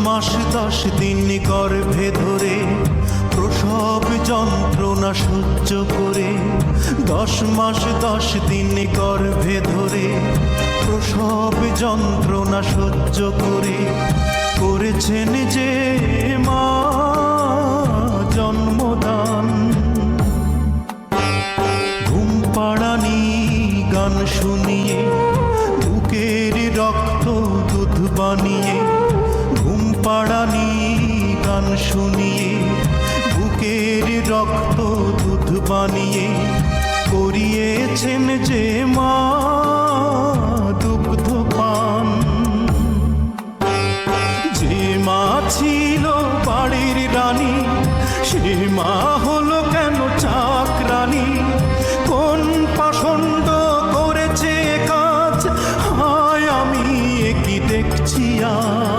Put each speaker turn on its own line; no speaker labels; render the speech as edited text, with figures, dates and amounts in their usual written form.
মাস 10 দিন গর্ভে ধরে প্রসব যন্ত্রণা সহ্য করে, 10 মাস 10 দিন গর্ভে ধরে প্রসব যন্ত্রণা সহ্য করে করেছেন যে মা জন্মদান। ঘুম পাড়ানি গান শুনিয়ে বুকের রক্ত দুধ বানিয়ে, ঘুম পাড়ানি গান শুনিয়ে বুকের রক্ত দুধ বানিয়ে করিয়েছেন যে মা দুগ্ধ পান। যে মা ছিল বাড়ির রানী, সে মা হলো কেন চাকরানী? কোন পাষণ্ড করেছে কাজ, হায় আমি কি দেখছি আজ।